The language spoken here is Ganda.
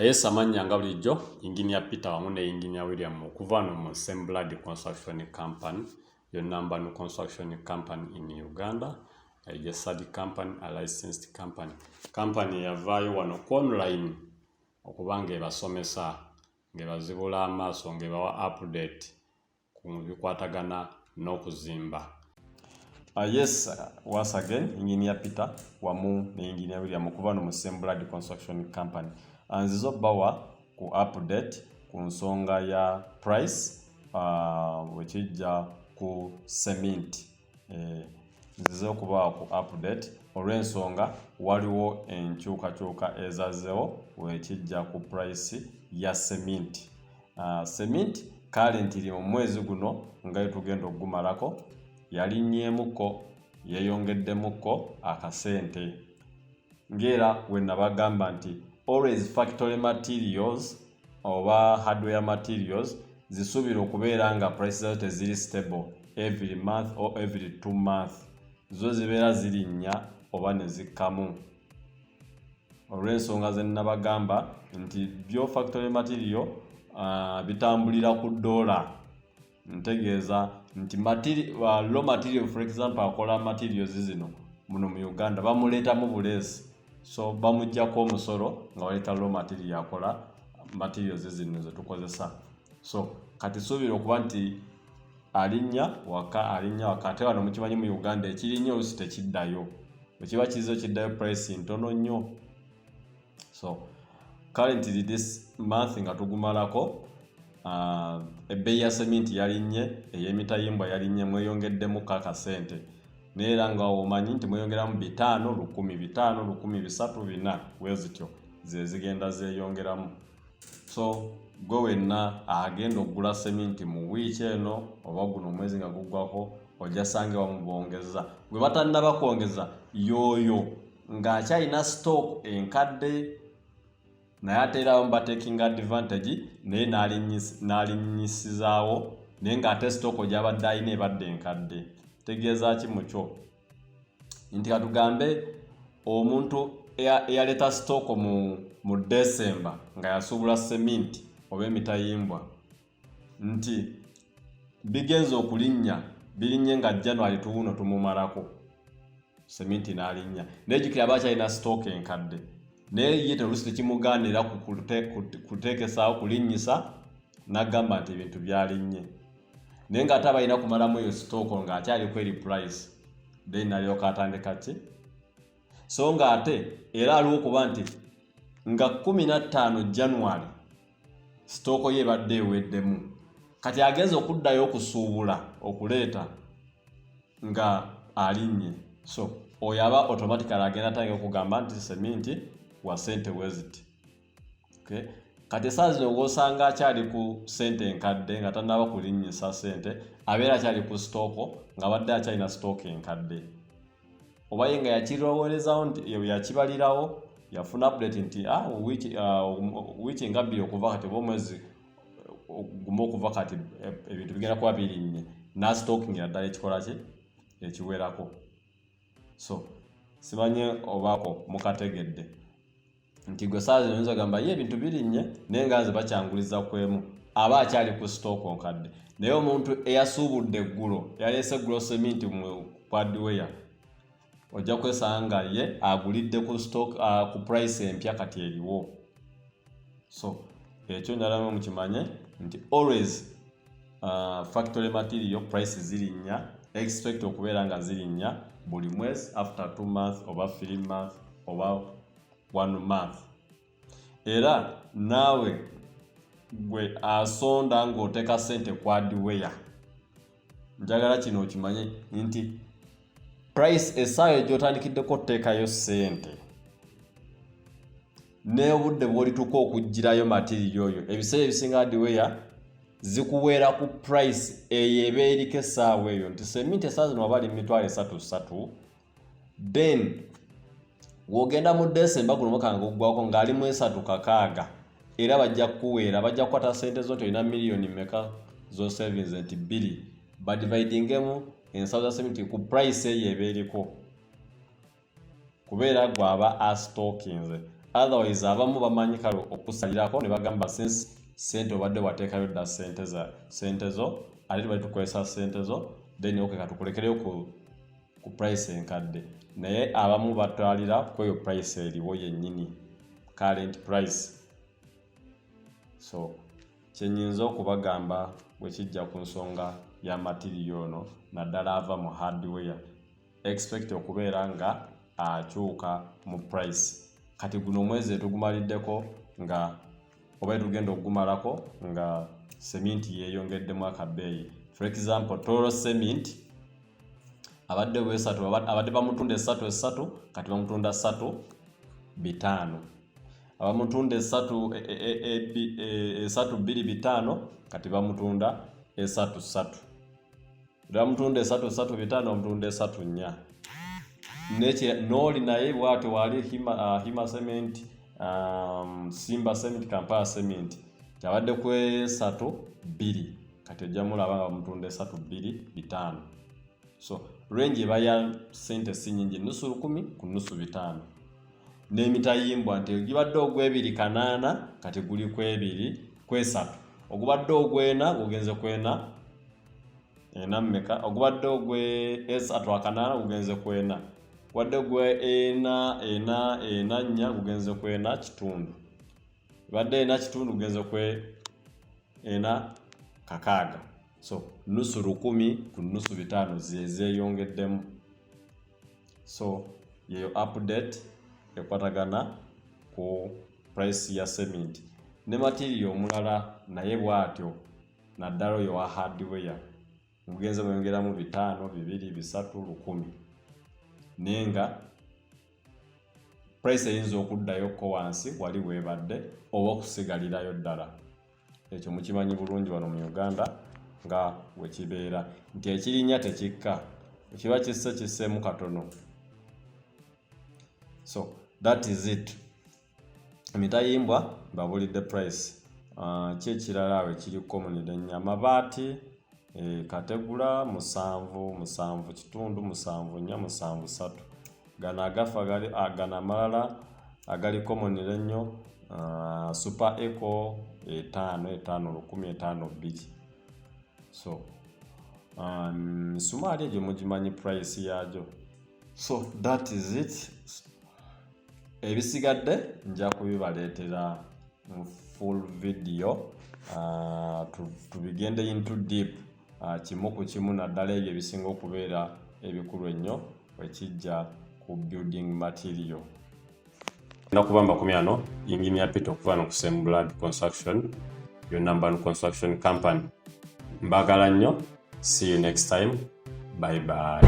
Yes, amanya nga bulijjo Engineer Peter wamu ne Engineer William okuva no mu Same Blood Construction Company, your number one construction company in Uganda. A study company, a licensed company. Company yavaayo wano online okubanga ebasomesa ng'ebazibula amaaso ng'ebawa update ku bikwatagana n'okuzimba. Yes, once again, Engineer Peter wamu ne Engineer William okuva no mu Same Blood Construction Company. Nzizo bawa ku update ku nsonga ya price wekijja ku cement. Nzizo kubawa ku update olw'ensonga waliwo enkyukakyuka ezazzewo wekijja ku price ya cement. Cement currently mu mwezi guno nga tugenda okugumalako yalinnyeemuko yeeyongeddemuko akasente. Ngera we nabagamba nti always factory materials oba hardware materials zisuubira okubeera nga prices teziri stable every month or every 2 months. Zo zibeera zirinnya oba ne zikkamu. Olw'ensonga ze nabagamba nti byo factory material bitambulira ku $. Ntegeeza nti raw material for example akola materials zino muno mu Uganda bamuleetamu buleesi. So bamujjako omusolo nga waleeta raw material akola materials zino ze tukozesa. So kati suubira okuba nti alinnya waka ate wano mukimanyi mu Uganda ekirinnyo oluusi tekiddayo. Bwe kiba kizo kiddayo price ntono nnyo. So currently this month nga tugumalako ebbeeyi ya cement yalinnye, ey'emitayimbwa yalinnye mweyongeddemu akasente. Neera nga omanyi nti mweyongeramu 5, 10, 5, 10, 3, 4 wezityo ze zigenda zeeyongeramu. So gwe wenna agenda okugula cement mu wiiki eno oba guno omwezi nga guggwako ojja sange bamubongeza. Gwe batannaba kwongeza yoyo ng'akyalina stock enkadde naye ate era abamu taking advantage naye n'alinnyisizaawo naye ng'ate stock gy'abadde alina ebadde enkadde. Tegeeza ki mukyo? Nti katugambe omuntu eyaleeta stock mu December nga yasuubula cement oba emitayimbwa nti bigenza okulinnya birinnye nga January tuwuno tumumalako cement n'alinnya naye jjukira aba akyalina stock enkadde naye ye terusi tekimugaanira kuteekesaawo kulinnyisa n'agamba nti ebintu byalinnye naye ng'ate aba alina kumalamu eyo stock ng'akyaliko eri price then alyoka atandika ki. So ng'ate era aliwo okuba nti nga 15 January stock ye ebadde eweddemu kati agenza okuddayo okusuubula okuleeta nga alinnye. So oyo aba automatically agenda atangira okugamba nti cement wa sente weziti. Okay? Kati saa zino gw'osanga akyali ku sente enkadde nga tannaba kulinnyisa sente abeera akyali ku stock nga badde akyalina stock enkadde. Oba ye nga yakirowoolezawo nti yakibalirawo yafuna update nti wiiki nga 2 okuva kati oba omwezi gumu okuva kati ebintu bigenda kuba birinnye na stockingira ddala ekikola ki ekiwerako. So simanye obaako mukategedde nti gwe saa zino oyinza gamba ye ebintu birinnye naye nga nze bakyanguliza kwemu aba akyali ku stock nkadde. Naye omuntu eyasuubudde eggulo yaleese eggulo cement mu hardware ojja kwesanga ye agulidde ku stock ku price empya kati eriwo. So ekyo njalamu mukimanye nti always factory material price zirinnya, expect okubeera nga zirinnya buli mwezi after 2 months oba 3 months oba 1 month. Era naawe gwe asonda ng'oteeka sente ku hardware njagala kino okimanye nti price essaawa gy'otandikiddeko okuteekayo sente n'obudde bw'olituuka okuggyirayo material oyo ebiseera ebisinga hardware zikuweera ku price eyo eba eriko essaawa eyo. Nti cement essaawa zino waba ali $3 then w'ogenda mu December guno mwaka nga guggwako ng'ali mu $3,600 era bajja kukuweera bajja kukwata sente zo nti olina million mmeka zo savings nti 2 badividingemu ensaawa za cement ku price eyo eba eriko kubeera gwaba astockinze otherwise abamu bamanyi kale okusalirako ne bagamba since sente obadde wateekayo dda sente zo ate bali tukozesa sente zo then okay katukulekereyo ku price enkadde, naye abamu batwalira kweyo price eriwo yennyini current price. So kyenyinza okubagamba bwe kijja ku nsonga ya material ono naddala ava mu hardware expect okubeera nga akyuka mu price. Kati guno omwezi tugumaliddeko nga oba tugenda okugumalako nga cement yeeyongeddemu akabeeyi. For example, toro cement abadde wesatu abadde bamutunda 3 kati bamutunda 3.5. Abamutunda 3.25 kati bamutunda 3.3. Bamutunda 3.5 bamutunda 3.4. Noli naye bwate wali hima cement, Simba cement, Kampala cement kyabadde ku 3.2 kati ojja mulaba nga bamutunda 3.25. So range eba ya sente si nyingi, nusu 10 ku nusu 5. N'emitayimbwa nti ogibadde ogw'2.8 kati guli ku 2.3. Ogubadde ogw'ena gugenze ku 4 mmeka, ogubadde ogw'3.8 gugenze ku 4, wadde gwe 4 gugenze ku 4.5, badde 4.5 gugenze ku 4.6. So nusu 10 ku nusu 5 zeeyongeddemu. So yeyo update ekwatagana ku price ya cement ne material omulala naye bwatyo naddala oyo wa hardware mugenze mwongeramu 5, 2, 3, 10 nenga price eyinza okuddayo ko wansi wali webadde oba okusigalirayo ddala. Ekyo mukimanyi bulungi wano mu Uganda nga wekibeera nti ekirinya tekikka, kiba kisseemu katono. So that is it. Emitayimbwa babulidde price. Kyekirala awe kiri common ennyo amabaati kategula 7 kitundu 7.4 gano agafa gana amalala agali common ennyo super eco 5 10 2. So sumaali egyo mugimanyi price yajo. So that is it. Ebisigadde nja kubibaleetera mu full video tubigende into deep kimu ku kimu naddala ebyo ebisinga okubeera ebikulu ennyo wekijja ku building material. Nakubamba kumyano engineer Peter okuva no Kusembula Construction, your number 1 construction company. Mbagala nnyo. See you next time. Bye bye.